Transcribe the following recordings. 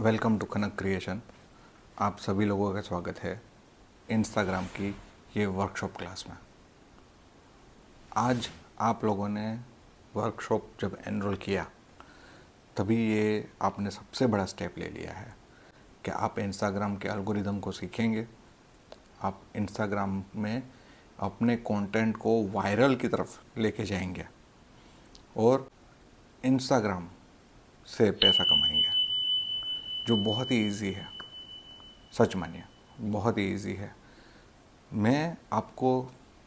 Welcome to Kanak creation. आप सभी लोगों का स्वागत है इंस्टाग्राम की ये वर्कशॉप क्लास में। आज आप लोगों ने वर्कशॉप जब एनरोल किया तभी ये आपने सबसे बड़ा स्टेप ले लिया है कि आप इंस्टाग्राम के एल्गोरिदम को सीखेंगे। आप इंस्टाग्राम में अपने कंटेंट को वायरल की तरफ लेके जाएंगे और इंस्टाग्राम से पैसा कमाएंगे, जो बहुत ही ईजी है। सच मानिए, बहुत ही ईजी है। मैं आपको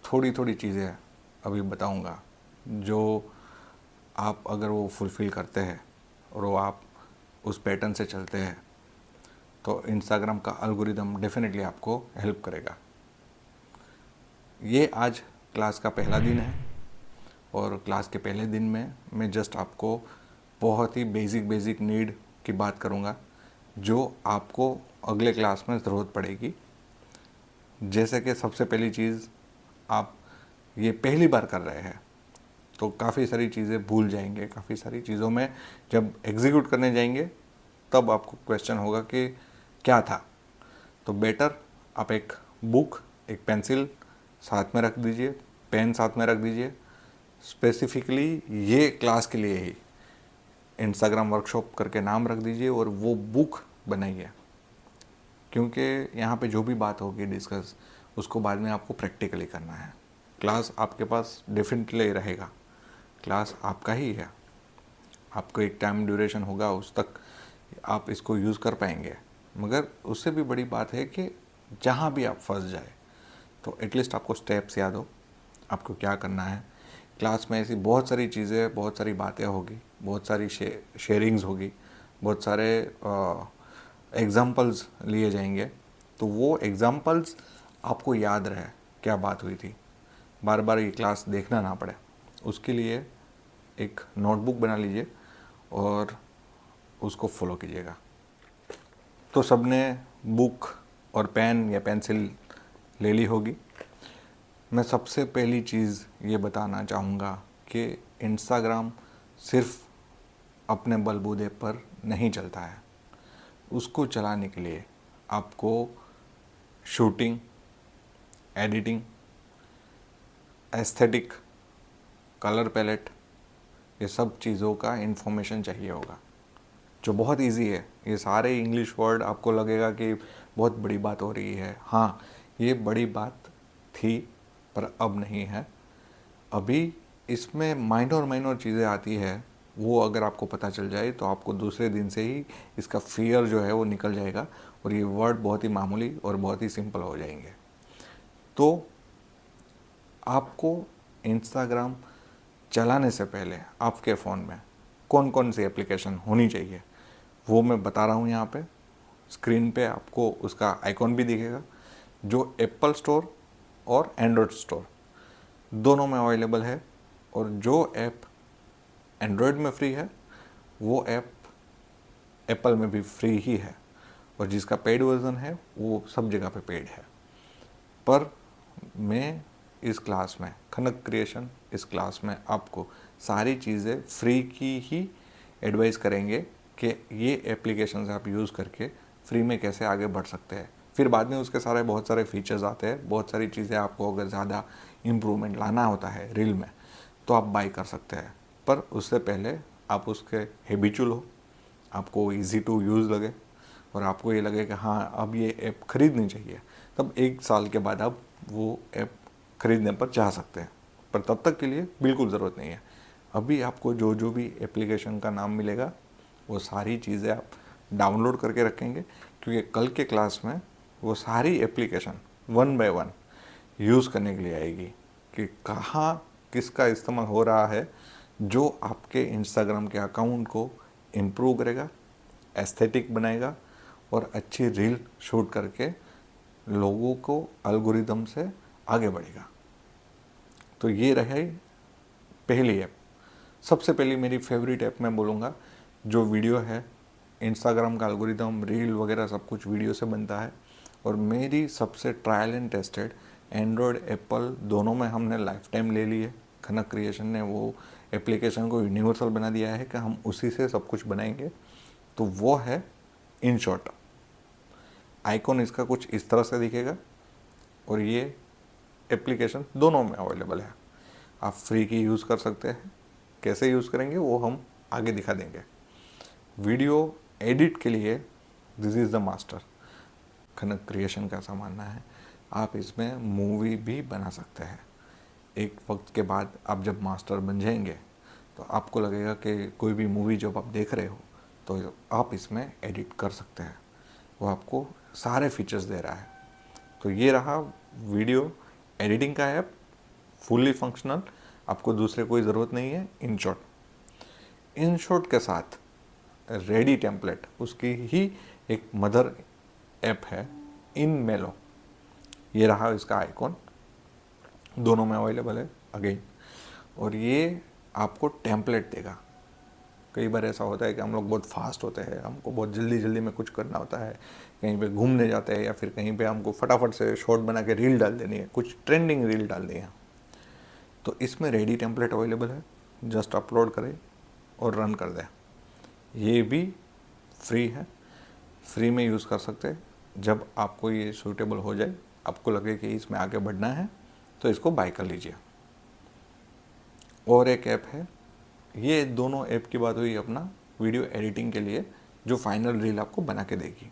थोड़ी थोड़ी चीज़ें अभी बताऊंगा जो आप अगर वो फुलफ़िल करते हैं और वो आप उस पैटर्न से चलते हैं तो इंस्टाग्राम का एल्गोरिदम डेफिनेटली आपको हेल्प करेगा। ये आज क्लास का पहला दिन है और क्लास के पहले दिन में मैं जस्ट आपको बहुत ही बेसिक नीड की बात करूँगा जो आपको अगले क्लास में ज़रूरत पड़ेगी। जैसे कि सबसे पहली चीज़, आप ये पहली बार कर रहे हैं तो काफ़ी सारी चीज़ें भूल जाएंगे। काफ़ी सारी चीज़ों में जब एग्जीक्यूट करने जाएंगे तब आपको क्वेश्चन होगा कि क्या था। तो बेटर आप एक बुक, एक पेंसिल साथ में रख दीजिए, पेन साथ में रख दीजिए। स्पेसिफिकली ये क्लास के लिए ही इंस्टाग्राम वर्कशॉप करके नाम रख दीजिए और वो बुक बनाइए, क्योंकि यहाँ पे जो भी बात होगी डिस्कस, उसको बाद में आपको प्रैक्टिकली करना है। क्लास आपके पास डेफिनेटली रहेगा, क्लास आपका ही है। आपको एक टाइम ड्यूरेशन होगा, उस तक आप इसको यूज़ कर पाएंगे। मगर उससे भी बड़ी बात है कि जहाँ भी आप फंस जाए तो एटलीस्ट आपको स्टेप्स याद हो, आपको क्या करना है। क्लास में ऐसी बहुत सारी चीज़ें, बहुत सारी बातें होगी, बहुत सारी शेयरिंग्स होगी, बहुत सारे एग्ज़ाम्पल्स लिए जाएंगे। तो वो एग्ज़ाम्पल्स आपको याद रहे क्या बात हुई थी, बार बार ये क्लास देखना ना पड़े, उसके लिए एक नोटबुक बना लीजिए और उसको फॉलो कीजिएगा। तो सबने बुक और पेन या पेंसिल ले ली होगी। मैं सबसे पहली चीज़ ये बताना चाहूँगा कि इंस्टाग्राम सिर्फ अपने बलबूते पर नहीं चलता है। उसको चलाने के लिए आपको shooting, editing, aesthetic, colour palette, ये सब चीज़ों का इन्फॉर्मेशन चाहिए होगा, जो बहुत इजी है। ये सारे इंग्लिश वर्ड आपको लगेगा कि बहुत बड़ी बात हो रही है। हाँ, ये बड़ी बात थी पर अब नहीं है। अभी इसमें माइनर चीज़ें आती है, वो अगर आपको पता चल जाए तो आपको दूसरे दिन से ही इसका फियर जो है वो निकल जाएगा और ये वर्ड बहुत ही मामूली और बहुत ही सिंपल हो जाएंगे। तो आपको इंस्टाग्राम चलाने से पहले आपके फ़ोन में कौन कौन सी एप्लीकेशन होनी चाहिए वो मैं बता रहा हूँ। यहाँ पे स्क्रीन पे आपको उसका आइकॉन भी दिखेगा, जो एप्पल स्टोर और एंड्रॉयड स्टोर दोनों में अवेलेबल है। और जो ऐप एंड्रॉयड में फ्री है वो ऐप एप्पल में भी फ्री ही है, और जिसका पेड वर्जन है वो सब जगह पे पेड है। पर मैं इस क्लास में, खनक क्रिएशन इस क्लास में आपको सारी चीज़ें फ्री की ही एडवाइस करेंगे कि ये एप्लीकेशन आप यूज़ करके फ्री में कैसे आगे बढ़ सकते हैं। फिर बाद में उसके सारे बहुत सारे फीचर्स आते हैं, बहुत सारी चीज़ें आपको अगर ज़्यादा इम्प्रूवमेंट लाना होता है रील में तो आप बाई कर सकते हैं। पर उससे पहले आप उसके हैबिचुअल हो, आपको इजी टू यूज़ लगे और आपको ये लगे कि हाँ अब ये ऐप ख़रीदनी चाहिए, तब 1 साल के बाद आप वो ऐप ख़रीदने पर चाह सकते हैं। पर तब तक के लिए बिल्कुल ज़रूरत नहीं है। अभी आपको जो जो भी एप्लीकेशन का नाम मिलेगा वो सारी चीज़ें आप डाउनलोड करके रखेंगे, क्योंकि कल के क्लास में वो सारी application one by one use करने के लिए आएगी कि कहाँ किसका इस्तेमाल हो रहा है, जो आपके इंस्टाग्राम के अकाउंट को इम्प्रूव करेगा, एस्थेटिक बनाएगा और अच्छी रील शूट करके लोगों को एल्गोरिदम से आगे बढ़ेगा। तो ये रही पहली ऐप। सबसे पहली मेरी फेवरेट ऐप मैं बोलूँगा, जो वीडियो है, इंस्टाग्राम का एल्गोरिदम, रील वगैरह सब कुछ वीडियो से बनता है। और मेरी सबसे trial and tested, Android Apple दोनों में हमने लाइफ टाइम ले ली है। खनक क्रिएशन ने वो एप्लीकेशन को यूनिवर्सल बना दिया है कि हम उसी से सब कुछ बनाएंगे। तो वो है इन शॉर्ट आइकॉन इसका कुछ इस तरह से दिखेगा और ये एप्लीकेशन दोनों में अवेलेबल है। आप फ्री की यूज़ कर सकते हैं, कैसे यूज़ करेंगे वो हम आगे दिखा देंगे। वीडियो एडिट के लिए this is the master. Khanak creation का ऐसा मानना है आप इसमें मूवी भी बना सकते हैं। एक वक्त के बाद आप जब मास्टर बन जाएंगे तो आपको लगेगा कि कोई भी मूवी जब आप देख रहे हो तो आप इसमें एडिट कर सकते हैं। वो आपको सारे फीचर्स दे रहा है। तो ये रहा वीडियो एडिटिंग का ऐप, फुल्ली फंक्शनल, आपको दूसरे कोई ज़रूरत नहीं है। इन शॉर्ट के साथ रेडी टेम्पलेट उसकी ही एक मदर ऐप है इन मेलो। ये रहा इसका आइकॉन, दोनों में अवेलेबल है अगेन। और ये आपको टेम्पलेट देगा। कई बार ऐसा होता है कि हम लोग बहुत फास्ट होते हैं, हमको बहुत जल्दी जल्दी में कुछ करना होता है, कहीं पे घूमने जाते हैं या फिर कहीं पे हमको फटाफट से शॉर्ट बना के रील डाल देनी है, कुछ ट्रेंडिंग रील डालनी है। तो इसमें रेडी टेम्पलेट अवेलेबल है, जस्ट अपलोड करें और रन कर दें। ये भी फ्री है, फ्री में यूज़ कर सकते हैं। जब आपको ये सूटेबल हो जाए, आपको लगे कि इसमें आगे बढ़ना है तो इसको बाय कर लीजिए। और एक ऐप है, ये दोनों ऐप की बात हुई अपना वीडियो एडिटिंग के लिए जो फाइनल रील आपको बना के देगी।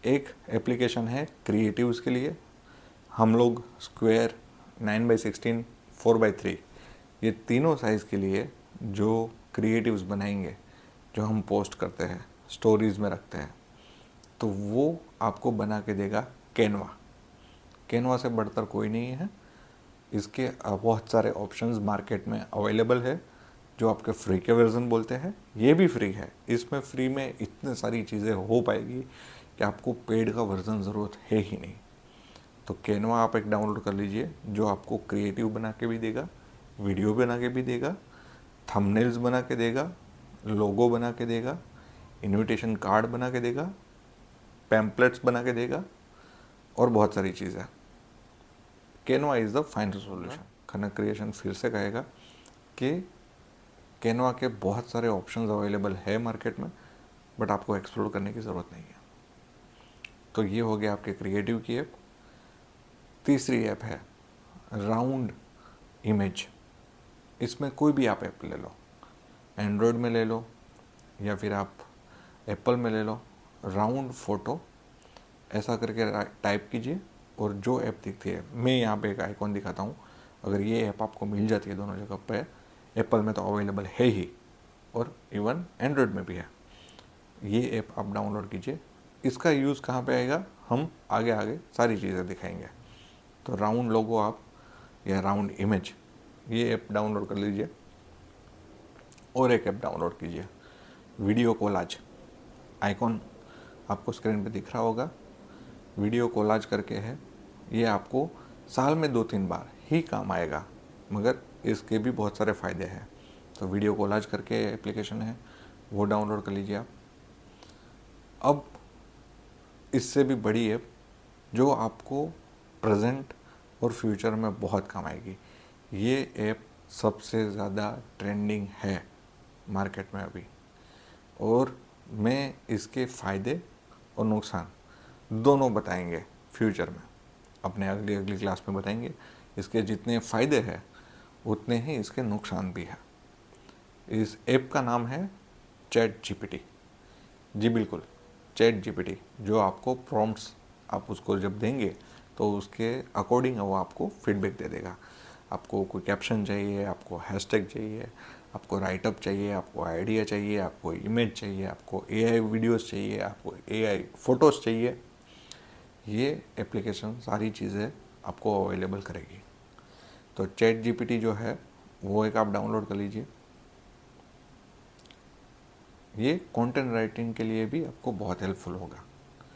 एक एप्लीकेशन है क्रिएटिव्स के लिए। हम लोग स्क्वायर 9x16 4x3 ये तीनों साइज़ के लिए जो क्रिएटिव्स बनाएंगे, जो हम पोस्ट करते हैं, स्टोरीज़ में रखते हैं, तो वो आपको बना के देगा कैनवा से बढ़कर कोई नहीं है। इसके बहुत सारे ऑप्शंस मार्केट में अवेलेबल है जो आपके फ्री के वर्जन बोलते हैं। ये भी फ्री है, इसमें फ्री में इतने सारी चीज़ें हो पाएगी कि आपको पेड का वर्जन ज़रूरत है ही नहीं। तो कैनवा आप एक डाउनलोड कर लीजिए जो आपको क्रिएटिव बना के भी देगा, वीडियो बना के भी देगा, थंबनेल्स बना के देगा, लोगो बना के देगा, इनविटेशन कार्ड बना के देगा, पैम्पलेट्स बना के देगा और बहुत सारी चीज़ें। Canva is the final solution. Khanak creation फिर से कहेगा कि कैनवा के बहुत सारे ऑप्शंस अवेलेबल है मार्केट में, बट आपको एक्सप्लोर करने की ज़रूरत नहीं है। तो ये हो गया आपके क्रिएटिव की ऐप। तीसरी ऐप है राउंड इमेज। इसमें कोई भी आप ऐप ले लो, एंड्रॉयड में ले लो या फिर आप एप्पल में ले लो। राउंड फोटो ऐसा करके टाइप कीजिए और जो ऐप दिखती है, मैं यहाँ पे एक आइकॉन दिखाता हूँ। अगर ये ऐप आपको मिल जाती है दोनों जगह पे, एप्पल में तो अवेलेबल है ही और इवन एंड्रॉयड में भी है। ये ऐप आप डाउनलोड कीजिए। इसका यूज़ कहाँ पे आएगा हम आगे आगे सारी चीज़ें दिखाएंगे। तो राउंड लोगो आप या राउंड इमेज, ये ऐप डाउनलोड कर लीजिए। और एक ऐप डाउनलोड कीजिए वीडियो कोलाज। आइकॉन आपको स्क्रीन पे दिख रहा होगा, वीडियो कोलाज करके है। ये आपको साल में 2-3 बार ही काम आएगा, मगर इसके भी बहुत सारे फ़ायदे हैं। तो वीडियो कोलाज करके एप्लीकेशन है, वो डाउनलोड कर लीजिए आप। अब इससे भी बड़ी ऐप जो आपको प्रेजेंट और फ्यूचर में बहुत काम आएगी, ये ऐप सबसे ज़्यादा ट्रेंडिंग है मार्केट में अभी, और मैं इसके फ़ायदे और नुकसान दोनों बताएंगे फ्यूचर में, अपने अगली क्लास में बताएंगे। इसके जितने फ़ायदे हैं उतने ही इसके नुकसान भी हैं। इस ऐप का नाम है चैट जीपीटी। जी बिल्कुल, चैट जीपीटी, जो आपको प्रॉम्प्ट्स आप उसको जब देंगे तो उसके अकॉर्डिंग वो आपको फीडबैक दे देगा। आपको कोई कैप्शन चाहिए, आपको हैशटैग चाहिए, आपको राइटअप चाहिए, आपको आइडिया चाहिए, आपको इमेज चाहिए, आपको एआई वीडियोस चाहिए, आपको एआई फ़ोटोज़ चाहिए, ये एप्लीकेशन सारी चीज़ें आपको अवेलेबल करेगी। तो चैट जीपीटी जो है वो एक आप डाउनलोड कर लीजिए। ये कंटेंट राइटिंग के लिए भी आपको बहुत हेल्पफुल होगा।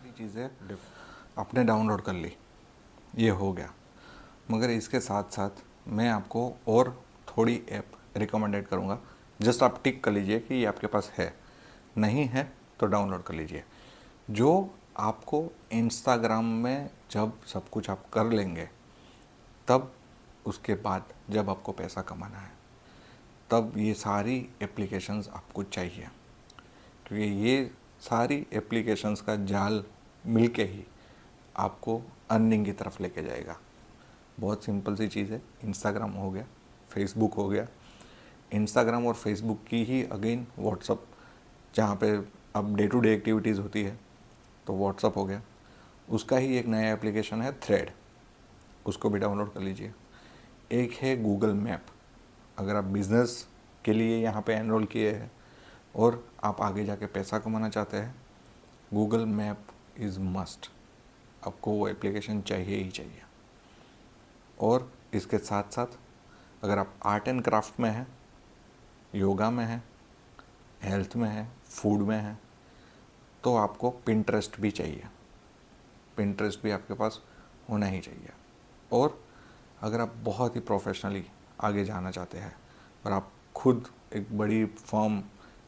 ये चीज़ें आपने डाउनलोड कर ली, ये हो गया, मगर इसके साथ साथ मैं आपको और थोड़ी ऐप रिकमेंडेड करूँगा। जस्ट आप टिक कर लीजिए कि ये आपके पास है, नहीं है तो डाउनलोड कर लीजिए। जो आपको इंस्टाग्राम में जब सब कुछ आप कर लेंगे, तब उसके बाद जब आपको पैसा कमाना है, तब ये सारी एप्लीकेशंस आपको चाहिए, क्योंकि ये सारी एप्लीकेशंस का जाल मिलके ही आपको अर्निंग की तरफ लेके जाएगा। बहुत सिंपल सी चीज़ है। इंस्टाग्राम हो गया, फेसबुक हो गया, इंस्टाग्राम और फेसबुक की ही अगेन व्हाट्सअप, जहाँ पे अब डे टू डे एक्टिविटीज़ होती है, तो व्हाट्सअप हो गया। उसका ही एक नया एप्लीकेशन है थ्रेड, उसको भी डाउनलोड कर लीजिए। एक है गूगल मैप, अगर आप बिज़नेस के लिए यहाँ पे एनरोल किए हैं और आप आगे जाके पैसा कमाना चाहते हैं, गूगल मैप इज़ मस्ट, आपको वो एप्लीकेशन चाहिए ही चाहिए। और इसके साथ साथ अगर आप आर्ट एंड क्राफ्ट में हैं, योगा में हैं, हेल्थ में हैं, फूड में हैं, तो आपको पिंटरेस्ट भी चाहिए। पिंटरेस्ट भी आपके पास होना ही चाहिए। और अगर आप बहुत ही प्रोफेशनली आगे जाना चाहते हैं और आप खुद एक बड़ी फर्म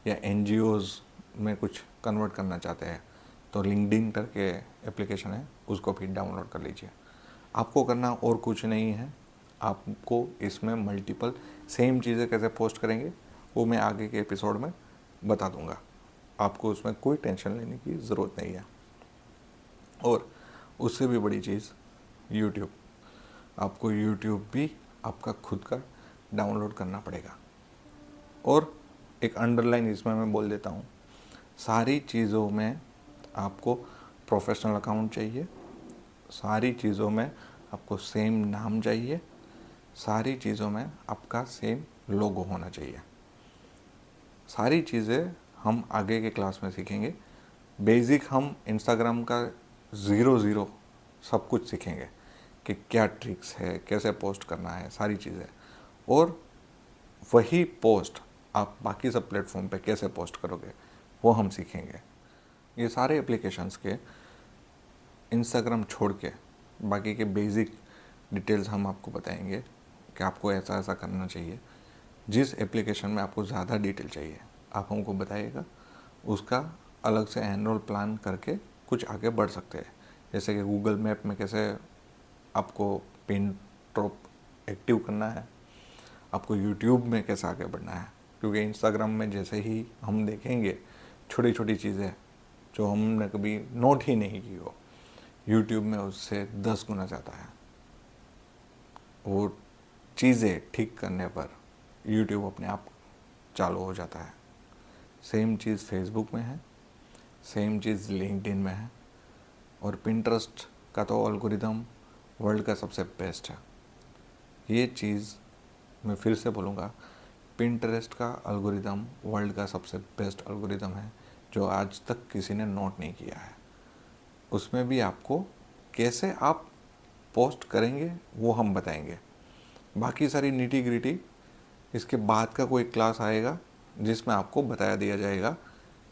या एनजीओज़ में कुछ कन्वर्ट करना चाहते हैं, तो लिंक्डइन करके एप्लीकेशन है, उसको भी डाउनलोड कर लीजिए। आपको करना और कुछ नहीं है, आपको इसमें मल्टीपल सेम चीज़ें कैसे पोस्ट करेंगे वो मैं आगे के एपिसोड में बता दूंगा। आपको उसमें कोई टेंशन लेने की ज़रूरत नहीं है। और उससे भी बड़ी चीज़ यूट्यूब, आपको यूट्यूब भी आपका खुद का डाउनलोड करना पड़ेगा। और एक अंडरलाइन इसमें मैं बोल देता हूँ, सारी चीज़ों में आपको प्रोफेशनल अकाउंट चाहिए, सारी चीज़ों में आपको सेम नाम चाहिए, सारी चीज़ों में आपका सेम लोगो होना चाहिए। सारी चीज़ें हम आगे के क्लास में सीखेंगे। बेसिक हम इंस्टाग्राम का 0 सब कुछ सीखेंगे कि क्या ट्रिक्स है, कैसे पोस्ट करना है, सारी चीज़ें। और वही पोस्ट आप बाकी सब प्लेटफॉर्म पे कैसे पोस्ट करोगे वो हम सीखेंगे। ये सारे एप्लीकेशंस के इंस्टाग्राम छोड़ के बाकी के बेसिक डिटेल्स हम आपको बताएंगे कि आपको ऐसा ऐसा करना चाहिए। जिस एप्लीकेशन में आपको ज़्यादा डिटेल चाहिए आप हमको बताइएगा, उसका अलग से एनुअल प्लान करके कुछ आगे बढ़ सकते हैं। जैसे कि गूगल मैप में कैसे आपको पिन ड्रॉप एक्टिव करना है, आपको यूट्यूब में कैसे आगे बढ़ना है। क्योंकि इंस्टाग्राम में जैसे ही हम देखेंगे छोटी छोटी चीज़ें जो हमने कभी नोट ही नहीं की हो, यूट्यूब में उससे 10 गुना ज़्यादा है। वो चीज़ें ठीक करने पर यूट्यूब अपने आप चालू हो जाता है। सेम चीज़ फेसबुक में है, सेम चीज़ लिंक्डइन में है। और पिंटरेस्ट का तो एल्गोरिदम वर्ल्ड का सबसे बेस्ट है। ये चीज़ मैं फिर से बोलूँगा, पिंटरेस्ट का एल्गोरिदम वर्ल्ड का सबसे बेस्ट एल्गोरिदम है जो आज तक किसी ने नोट नहीं किया है। उसमें भी आपको कैसे आप पोस्ट करेंगे वो हम बताएंगे। बाकी सारी नीटी ग्रिटी इसके बाद का कोई क्लास आएगा जिसमें आपको बताया दिया जाएगा,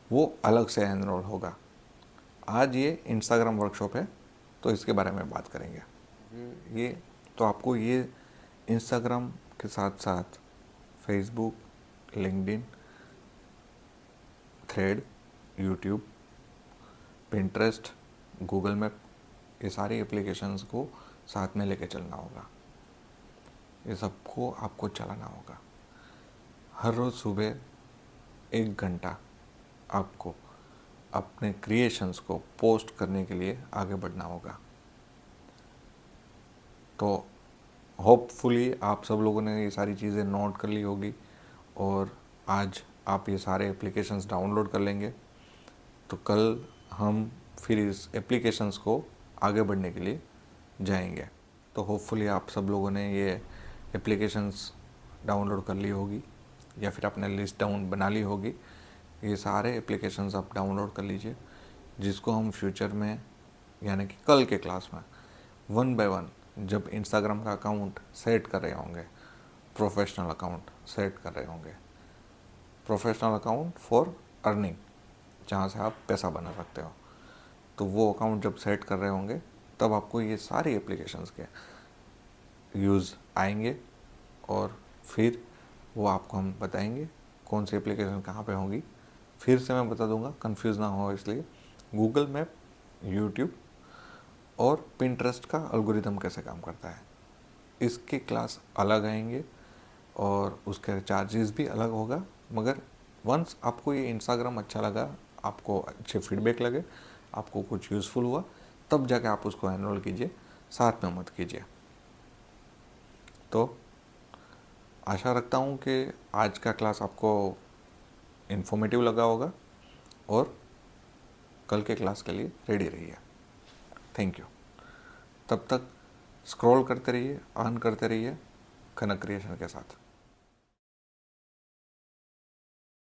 वो अलग से एनरोल होगा। आज ये इंस्टाग्राम वर्कशॉप है तो इसके बारे में बात करेंगे। ये तो आपको ये इंस्टाग्राम के साथ साथ Facebook, LinkedIn, thread, YouTube, Pinterest, Google map, ये सारी एप्लीकेशंस को साथ में लेके चलना होगा। ये सबको आपको चलाना होगा। हर रोज़ सुबह 1 घंटा आपको अपने क्रिएशंस को पोस्ट करने के लिए आगे बढ़ना होगा। तो होपफुली आप सब लोगों ने ये सारी चीज़ें नोट कर ली होगी और आज आप ये सारे एप्लीकेशंस डाउनलोड कर लेंगे। तो कल हम फिर इस एप्लीकेशंस को आगे बढ़ने के लिए जाएंगे। तो होपफुली आप सब लोगों ने ये एप्लीकेशंस डाउनलोड कर ली होगी या फिर अपने लिस्ट डाउन बना ली होगी। ये सारे एप्लीकेशंस आप डाउनलोड कर लीजिए, जिसको हम फ्यूचर में यानी कि कल के क्लास में 1 बाय 1 जब इंस्टाग्राम का अकाउंट सेट कर रहे होंगे, प्रोफेशनल अकाउंट सेट कर रहे होंगे, प्रोफेशनल अकाउंट फॉर अर्निंग, जहाँ से आप पैसा बना सकते हो, तो वो अकाउंट जब सेट कर रहे होंगे तब आपको ये सारी एप्लीकेशंस के यूज़ आएंगे और फिर वो आपको हम बताएंगे कौन सी एप्लीकेशन कहाँ पे होंगी। फिर से मैं बता दूंगा, कंफ्यूज ना हो इसलिए। गूगल मैप, यूट्यूब और पिंटरेस्ट का एल्गोरिदम कैसे काम करता है, इसके क्लास अलग आएंगे और उसके चार्जेस भी अलग होगा। मगर वंस आपको ये इंस्टाग्राम अच्छा लगा, आपको अच्छे फीडबैक लगे, आपको कुछ यूज़फुल हुआ, तब जाके आप उसको एनरोल कीजिए, साथ में मत कीजिए। तो आशा रखता हूँ कि आज का क्लास आपको इन्फॉर्मेटिव लगा होगा और कल के क्लास के लिए रेडी रहिए। Thank you. तब तक स्क्रॉल करते रहिए, अर्न करते रहिए कनक क्रिएशन के साथ।